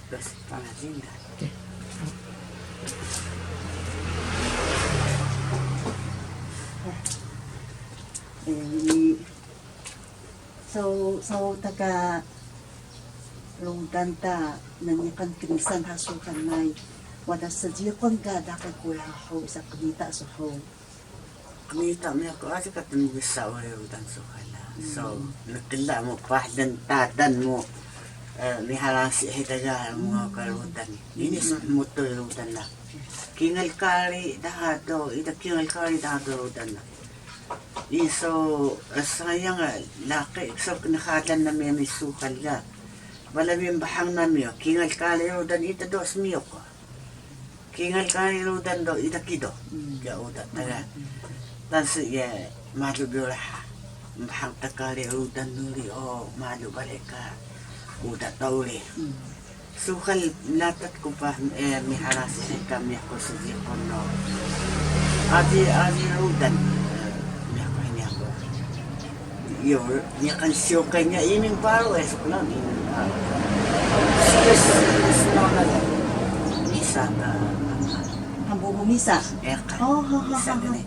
Terus pangasin dah. So taga lungdan ta nanyakan kinisan hasukan may wala sa jikon ka dapat kuya ho sa kumita so ho. Kumita mo ako kasi katunong sa udan so kala. So nakila mo pahdan tadan mo ni halas hitaga mo kalutan. Ini mo to udan na. Kingal kari dahato ida kingal kari dahato udan na. Iso sayang laki so kinakalan na may sukal ga. Malaming bahang namiyo, kingal kaliro dan ita dos miyo ko. Kingal kaliro dan do ita kido. Ya udah taga. Dan ya malu biora. Bahang takaliro dan nuri malu balik ka. Udah tauli. Sukal latat ko pa miharas kami ako sa kono. Adi rudan. Yo, niya kan siyo kanya iming paro sekolah iming paro. Yes, misa na. Hambo mo misa. Oh, misa gani.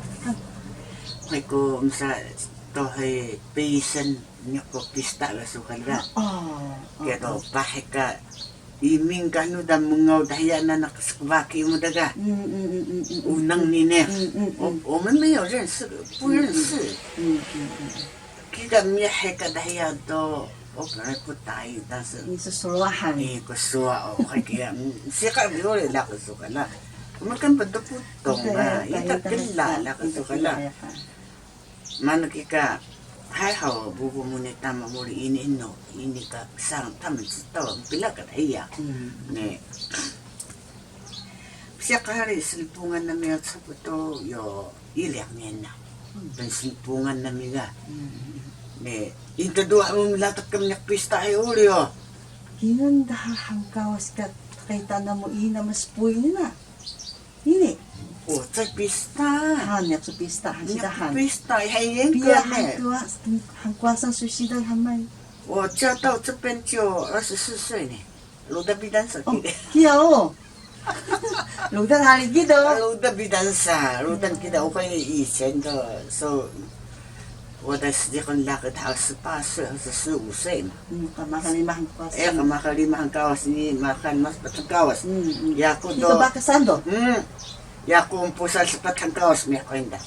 Kay ko misa to hay paysan niya ko pista la sukal ga. Kaya to bahay ka iming kanu da mungaw dahya na nakaskwaki mo daga. Unang nine. O man mayo rin puyan si. Kita miyahe ka dahil to opera ko tayo tas Susuluhan. Kusuwa kaya siya biore la kusuka la kumakan pa putong ita kilala kusuka la man kika hai haw bubu muna tama muri ini ka sang taman to pila ka dahil ne siya kahari silpungan na miya sa puto yo ilyak niya na silpungan na miya ne, inta doa mo latak kami nakpista ay uli Hinan dahang kawas ka kay tanda mo ina mas puy na. Ini. O, sa pista. Hanyak sa pista, hasidahan. Pista, hayeng Pia ka ne. hangkuasan susiday hamay. O, siya tao sa pensyo, asa susoy ne. Luda bidansa. Kia o. Lugdan hari gido. Luda bidansa. Ludan kita o kayo isen ka. So, wadas di kon lakad halos sa paso sa suusin. Kamakalimahang kawas. Kamakalimahang kawas ni makan mas patang kawas. Yako do. Ito ba kasando? Yako ang pusal sa patang kawas may kwenda.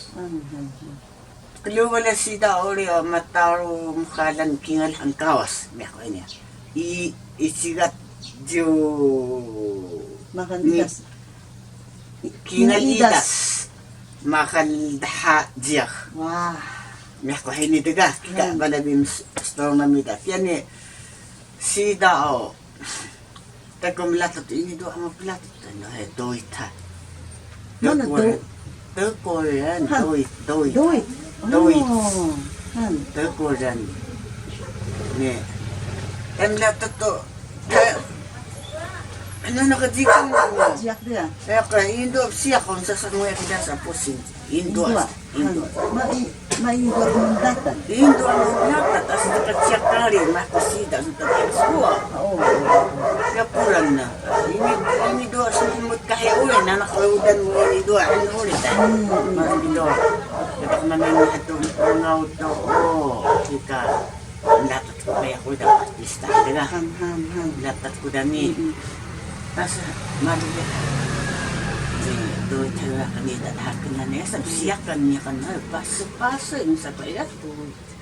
Kaluwala sida ori mataro mukhalan kingal ang kawas may kwenda. Isigat jo Makandigas. kingal idas. Makan daha jiyak. Wah. Mehko hini daga kita balabim strong na mida yani sida o takom latot ini do amo platot no he doita Mana do korean doit Doit. do korean ne latot to ano nakadikang mo Siyak dia. kaya indo siya kung sa samuya kita sa pusin indo Mainggot ng datan. Indo ang natat as nakatsiyak kari makasida sa tabi suwa. Kaya pulan na. Ini doa sumut kahit ulit na nakaudan mo ini doa ano ulit Marami doa. Katak namin itong pangaw to. Kika latat ko kaya ko dapat pista. Latat ko dami. Tapos marami. Doon talaga kanita lahat na niya. Sabsiyakan niya ka na. Paso yung sa kaya.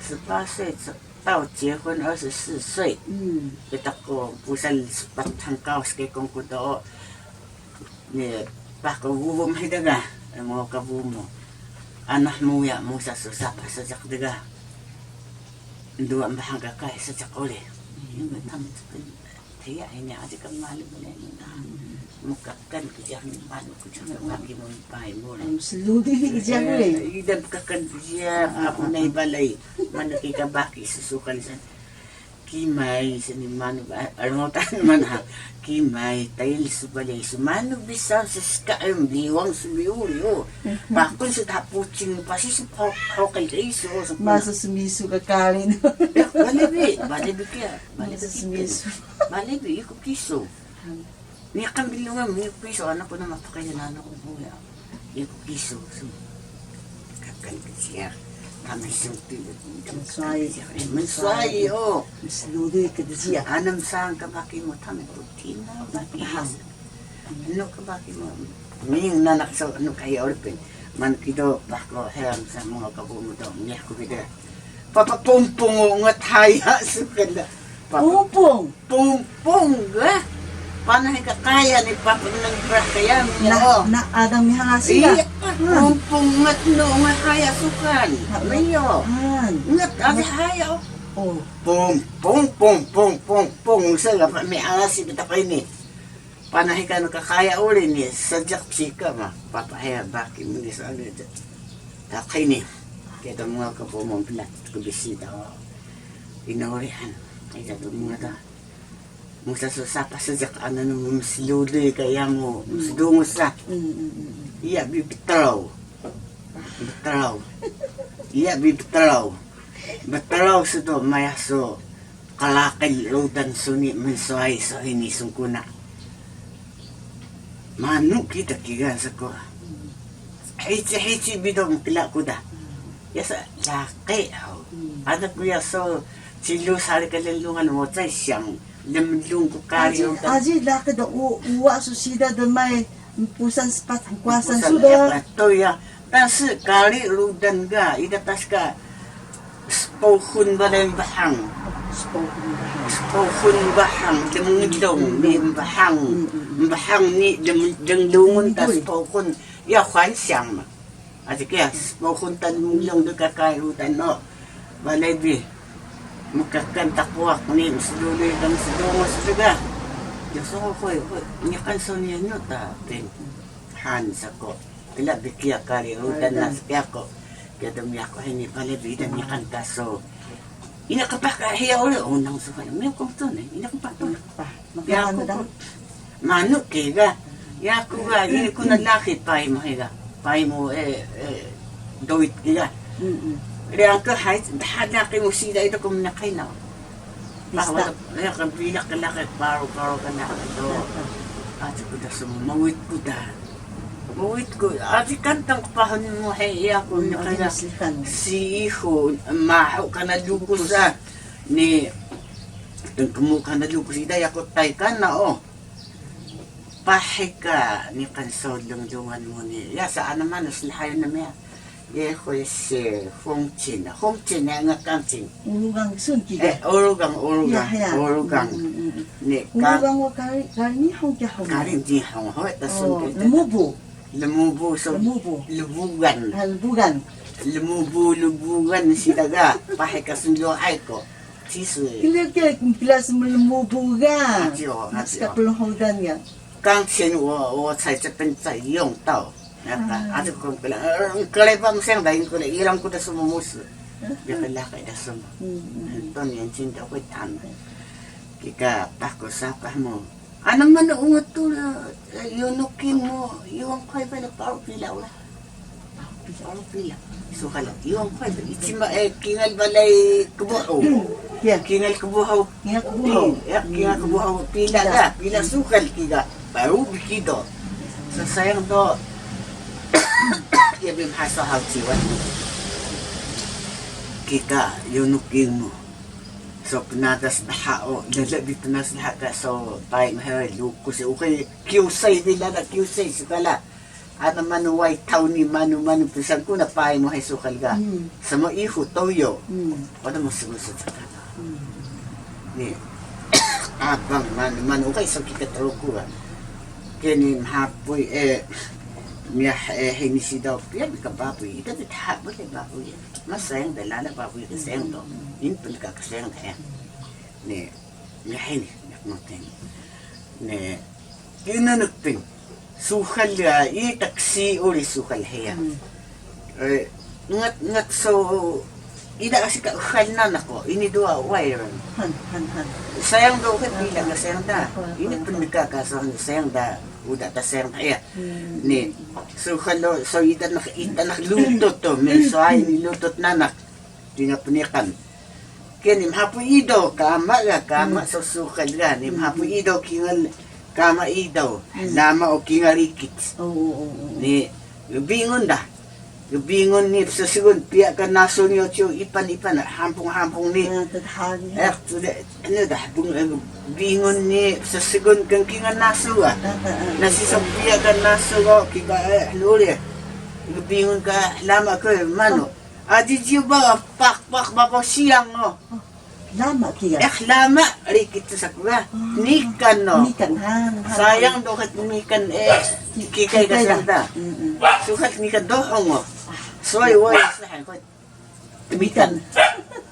Sa paso sa tao. Siya ko na sa 4岁. Kita ko pusal sa patang kaos kay kong kuto. Ni pakabubo may daga. Ang mga kabumo. Anak mo ya mo sa susapa sa jakdaga. Dua ang bahang kakay sa jakole. Yung tamit sa kaya niya kasi kang mahal mo na yun. Mukakan ko dyan, mano ko dyan, maki mo yung pahay mo. Sludi ni Ijan mo eh. Idam kakan ko siya, ako na ibalay, mano kikabaki, susukal sa kimay sinimano arangotan man ha kimay tail subali sumano bisan sa skaim liwang subiuri o bakun sa tapucing pasi sa hokay iso sa Masa sumiso ka kalin. balibi kaya Masa sumiso. balibi iko kiso niya kambilungan mo iko kiso anak ko na mapakayanan ako buya iko kiso so kakal siya kami siyempre Menswai o Misludoy ka di siya. anam saan kabaki mo tami rutina baki ano kabaki mo ming nanak sa ano kaya orpin man kido bako hem sa mga kabumo daw niya ko bida papapumpong ngat haya sukala Pupong! pumpong ga paano ka kaya ni papa ng kaya mo Na adang miha sila. iya pumpong ngat no ngat haya sukan mayo Han. ngat ada haya Oh. Pong sila may angas ito pa ini panahi ka nakakaya uli ni sadyak psika ma papahaya baki mo ni sa ano takay ni kaya ito mga kapumong pilat kubisita o inaurihan kaya ito mga ta mong sasusapa sadyak ano nung masiluloy kaya mo masidungos na iya bibitraw iya bibitraw Bataraw sa to, maya so, kalakal rodan suni mensuay sa hinisong kuna. Manu kita kigan sa ko. Hichi bidong kila kuda. Yasa, laki. Anak ko ya so, silo sari kalalungan mo tayo siyang lemlung ko kari rodan. Aji laki da uwa susida da may pusan spat kuasan sudah. Ito ya, tasi kari rodan ga, idatas ka, Spohun ba na yung bahang? Spohun bahang, demungdong, ni bahang ni demungdungun ta spohun, ya kwan siyang ma. At kaya, spohun ta demungdong doon kakairutan, no? Balay bi, magkakantakwak ni, masaluloy kang sadungos taga. Diyos ako ko, niyakan sa niya nyo ta, ting, hans ako. Kila bikiya karirutan na siya ko. Kaya dami ako hindi pala bida niya kanta so inakapakahiya ulit unang sukay may kong to na inakapato Magkano daw? manok kiga yaku ga hindi ko nalakit pay mo higa pay mo doit kiga kaya ang kahit dahalaki mo sila ito kung nakinaw bahwa kan pilak ka lakit paro ka na ito at ko da sumawit ko da Mawit ko, ati kantang pahon mo hiya ko na kaya si iho, maho ka na lugos ni tungkumo ka na lugos ida ako tay ka na pahay ka ni kansolong dungan mo ni ya saan naman uslahayo na miya ko si Hongchin na nga kanting Urugang sun kiga. Urugang ni Urugang wa kari ni hong kya hong. karin di hong ho tasun Lumubo so lubugan. Halbugan. Lubugan sila ga. Pahay kasunduhay ko. Sisu. Kaya kumpilas mo lumubugan. Atyo. Mas kapulunghodan yan. Kang sin wo cai cepen cai yung tao. Naka kong pala. Kalay pa mo siyang dahil ko na ilang ko na sumumus. Di ka lakay na sumo. Ito niyan sinta ko tan. Kika pako sapah mo. Anong manuungot to na yunukin mo, yung kay pa na paro pila wala. Paro pila. So kala, yung kay pa, itima kingal balay kubuhaw. Kingal kubuhaw. Kingal kubuhaw pila ka, pila sukal kiga. Paro bikido. So sayang do, yabi mahasa hawsiwan. Kika, yunukin mo. So pinatas na hao, lalabit na sa haka so tayo mahiray luko si okay kiusay nila na kiusay sukala at manuway tao ni manu pisan ko na pahay mo hay sukal ga sa mo iho toyo wala mo sumusod sa kata ni abang manu okay so kikataro ko kini mahapoy miyah hinisi daw piya ka baboy ito hapoy baboy masayang dalala baboy kasayang to Impel ka kasayang kaya ni miyahin nakmatin ni kinanagping sukal itaksi uli sukal haya ngat so ida kasi kauhal na nako, ini dua wire. Han. Sayang daw ka bilang na sayang da. Ini pun nagkakasahan sayang da. Uda ta sayang kaya. Ni, so kalo, so ita naklutot to. May so ay nilutot nanak. Di nga punikan. Kaya ni mahapo idaw, kama so sukal ga. Ni mahapo idaw, kingal, kama idaw. Lama o kingarikit. Oo. Ni, bingon da. Bingon ni sa sigun pia ka naso niyo tiyo ipan hampung ni Tadhani. ano da bingon ni sa sigun kang kinga naso nasi sa pia ka naso kiba lore bingon ka lama ko mano adi jiyo ba pak bapa siang Lama kiya. lama rikit sa kuya nikan Nikan han. sayang do kat nikan kikay ka sanda sukat nikan dohong soy woy sa ko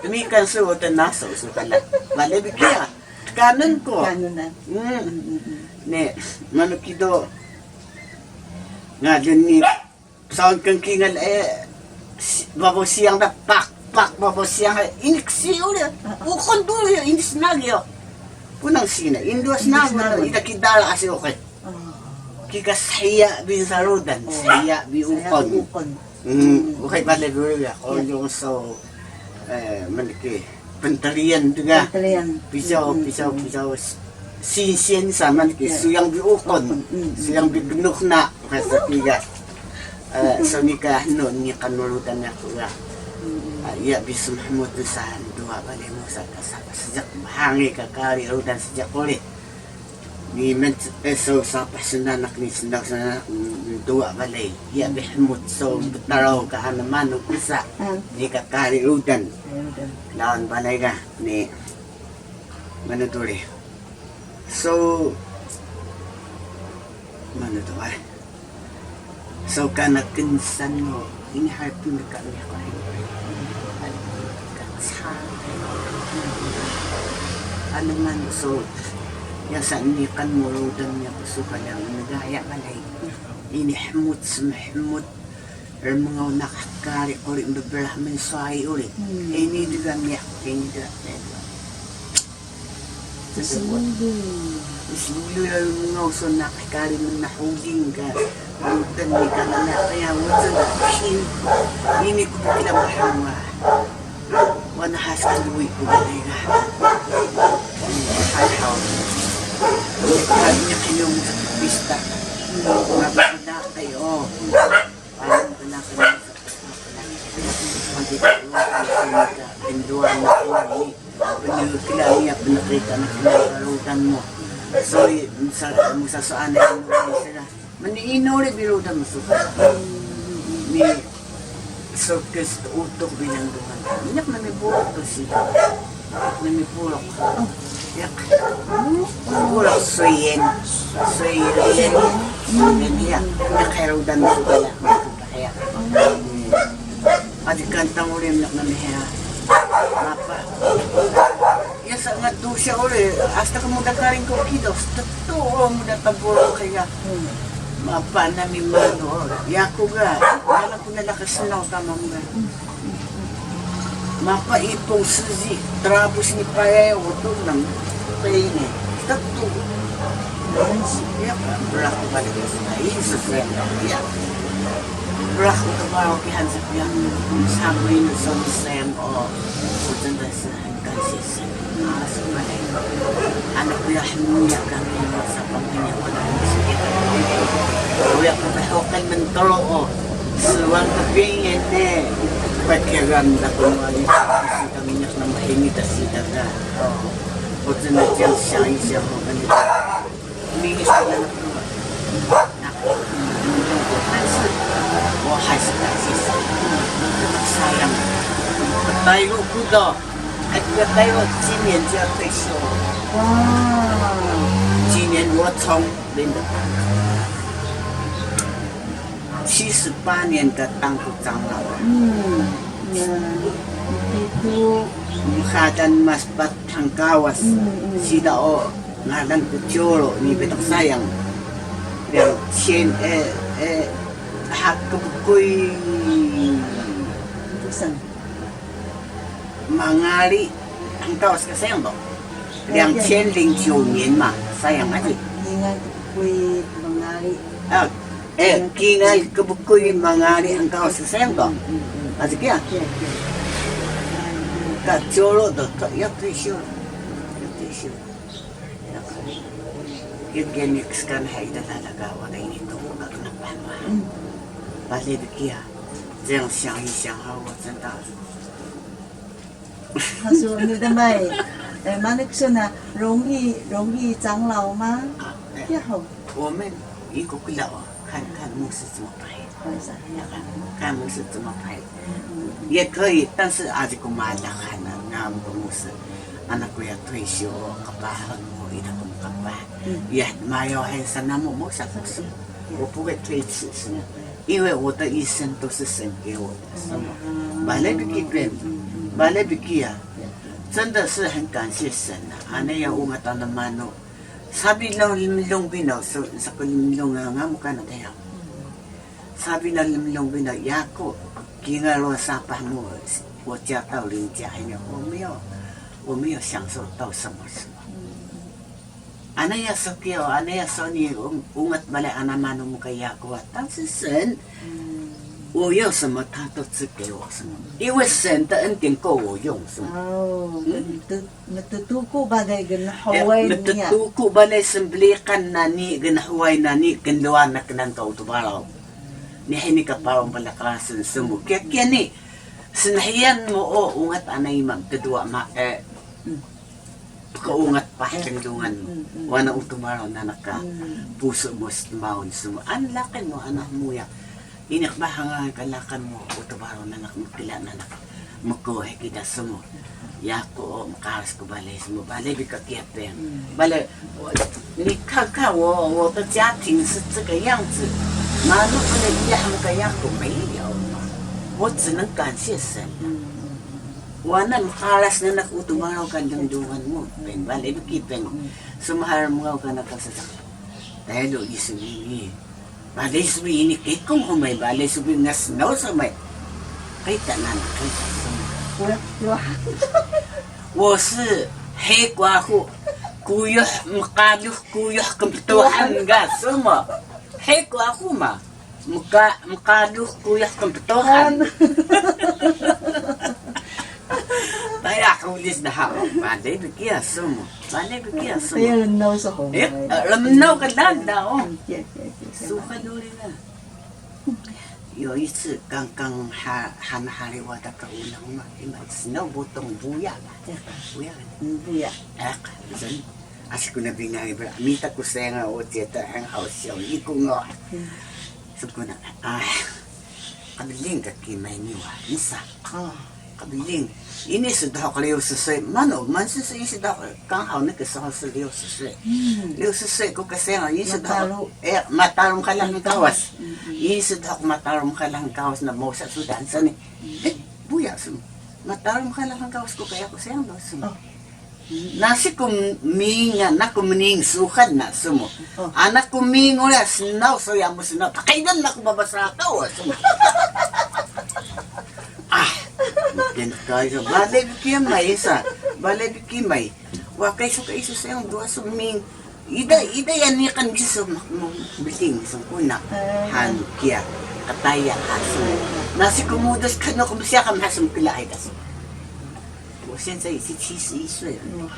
tumikan sa wotan naso so kala bale bikiya kanan ko Kanunan. ne manukido nga dun ni sound kang kingal babo siyang da pak babo siyang iniksi ule ukon do inis nagyo punang sina indos na ida kidala kasi okay kika saya bin sarudan saya bi ukon okay bale biya ko yung so maniki pentalian juga pisau sinsian sama maniki suyang bi ukon suyang bi gnuk na kasi tiga so nika no ni kanulutan ako ya ya bisum hamut sa dua bale mo sa sejak hangi kakari rudan sejak kulit ni men so sa pasinanak ni sindak sa dua balay ya bihmut so betaraw ka hanaman usa ni kakari rudan lawan balay ka ni manuturi so manutuwa so kanak kinsan mo inharapin na kami ako ano man so yang sa inikan mo rudan niya pasukan ang nagaya balay inihmut sumahmut er mga nakakari ko rin beberapa say ulit ini juga miyak ini juga Isululo lang mga uso nakakari ng nahuging ka rudan ni ka na kaya wala na ini ko kila mahawa wana hasaluwi ko balay ka hal-hal sabi niya kayong pista. Mabanda kayo. Parang wala ka lang sa pagkakita. Pinduan na ko. Pinagkilaya, pinakita na kinakarutan mo. So, musasaan na yung mga sila. Maniino rin birutan mo. Ni circus utok bilang duman. Minyak na may burok to siya. Na may burok. Yak. Burok suyen. Suyen. Yak. Nakarudan mo pala. Kaya. Adi kantang ulit na miha. Mapa. Yasa nga do siya ulit. Hasta ka muda ka rin ko kidos. Totoo muda taburo kaya. Mapa na mi mano. Yako ga. Wala ko nalakas na ako tamang ga. Mapa itong suzi. Trapos ni pareho. Ito lang. Paine. Tato. Yaka. Berak ko balik sa isa friend. Yaka. Berak ko kabaw kihan sa piyang. Sabi na sa Sam o. Kutanda sa kansisi. Sa malay. Anak ko yung kami sa pamilya ko na sakit. Uyak ko tahokan mentolo o. Suwang kapingin pakiram na kumali sa minyak na mahingit at sita na. Kutsa na dyan siya ko ganito. Umigis ko na nakuha. Wahay sa kasis. Sayang. Patayo ko do. At patayo jinian dyan peso. Jinian watong linda. 78年的当部长老。Itu Mukhadan mas batang kawas. Sida o ngalan ko Choro ni Betok Sayang. Yang Chen hakap ko'y isang mangari ang kaos ka sayang ba? 2009年嘛sayang aja. Ingat kuy mangari. Kingal kebukuy mangari ang kaos ka sayang ba? Aja kaya? Ka jolo do ya tuisyo. Yan next kan hay talaga wala nito na napama. Bale bikia. 这样想一想哈，我真的。 他说你的妹，妈那个说呢，容易长老吗？也好，我们一个不老啊，看牧师怎么拍，看牧师怎么拍，也可以，但是阿这个马拉汉呢，那么个牧师，anak ko ya 退休，kapahan mo ina kong kapah，也没有很深那么想什么，我不会推辞什么，因为我的一生都是神给我的，什么，把那个给变。 Bale bikia, 真的是很感谢神啊！那样我们当的蛮哦，sabi na limlong binaw sa limlong nga mukha na tayo. Sabi na limlong binaw, yako, kingalo sa pa mo, 我家到邻家呢，我没有享受到什么什么。Anaya sakyo, anaya soni, ungat bale anamano mo kaya ko, 但是神。 我要什么，他都只给我什么，因为神的恩典够我用，是吗？哦，natutuko bagay ganahaway niya. Natutuko balay semblikan na ni ganahaway na ni ganluan na kanang kautubalaw. Ni hini ka parang palakasan sumo. Kaya ni, sinahiyan mo o ungat anay magdadua ma kaungat pa kandungan. Wana utumaraw na naka puso mo sa maon sumo. Ang laki mo, anak mo ya. Inak ba hangang kalakan mo utubaro na nakmukila na makuha kita sumo. Yako makaras ko balay sumo. Balay bi kakiyate. Balay, 你看看我的家庭是这个样子，哪路不能一样个样都没有嘛？我只能感谢神。Wana makalas na nakutubaro ka dungdungan mo. Ben balay bi kipen. Sumahar mo ka nakasasak. Dahil isuli. 把类似于你给公公买吧，类似于那是老什么，可以的那可以的。我是黑寡妇，雇佣雇佣咁多汉个什么？黑寡妇嘛，唔加雇佣咁多汉。哎呀，我就是好，把那个给什么？把那个给什么？ Ayun, no sa home. alam na ka lang daw. Suka duli na. 有一次刚刚喊哈利我的狗能嘛，因为snow botong buya buya Buya.人asiko na binay ba mita ko sa nga o teta ang house yung ikungo suko na kabiling ka kimay niwa isa kabiling ini sudah ko 60岁 mano man sa sudah 刚好那个时候是60岁60岁ko kasi nga ini sudah matalong ka lang ng kawas ini sudah matalong ka lang ng kawas na mo sa Sudan sa ni buya sum matalong ka lang ng kawas ko kaya ko sayang do sum nasi kuminga na kumining sukan na sumo anak kumingo na sinaw so yamo sinaw pakaidan na ko babasa ka sum Mungkin kaya balay bikimay isa balay bikimay wa kay so kaiso sa yung duwa suming ida yan ni kan giso biting sa kuna han kia kataya aso nasi kumudos kano kumsiya kam hasum kilay das 我现在已经71岁了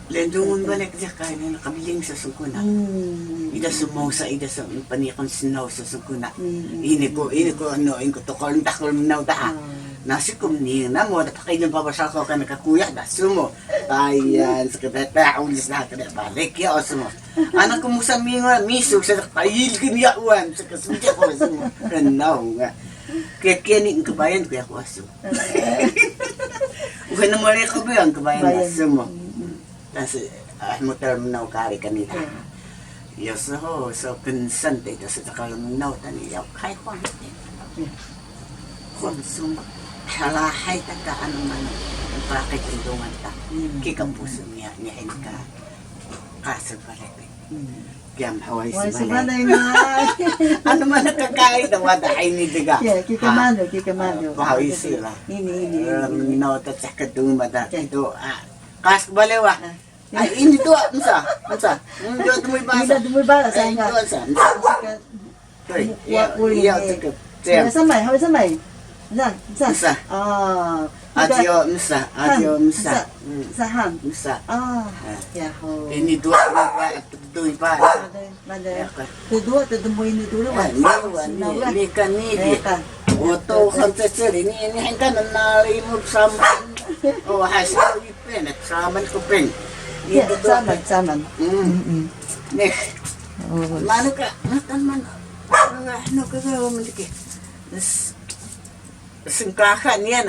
Lendungon balik siya kaya na nakabiling sa sukuna. Ida sumosa, ida sa panikon sinaw sa sukuna. Ini ko ano, ko tokol minaw daha. Nasi kumni na mo, napakay ng babasa ko ka nakakuya, da sumo. Ayan, sa katata, ulis na ka na balik, ya o sumo. Anak ko mo sa miso, sa kayil kiniyauan, sa kasunja ko, sumo. Kanaw nga. Kaya ni ang kabayan, kaya ko aso. Ukan na mali ka ba ang kabayan, sumo. 但是mo terminal kari kanila. 有时候说跟圣的就是这个脑袋里要开放一点，放松，好啦，还得个ano man, bakit tulungan ta? Kika puso niya, niya ka, kaso pala Kaya mahaway Why si si Manay. Manay na? Ano man nakakain na wadahay ni Diga. Yeah, kikamano, kikamano. Mahaway sila. Ini. Minota sa kadung mata. Ito, kas balewa. Ay, ini to, unsa? Ito mo ibasa. Ila dumi ba sa Ay, nga? ito, unsa? Toy, iya, tikap. Hawa sa may. Sa. Unsa? Adyo, unsa? Sahan. Unsa? Ya ho. Ini dua pa. Mada. Kedua mo ini dulu wa. Ini kan ini. Oto kan teacher ini kan nalimog saman. Oh, hasil ipen at saman ko pen. Ya, saman. Nih, Oh. mana ka? Natan man. Ano ka ga mo dike. Singkakan yan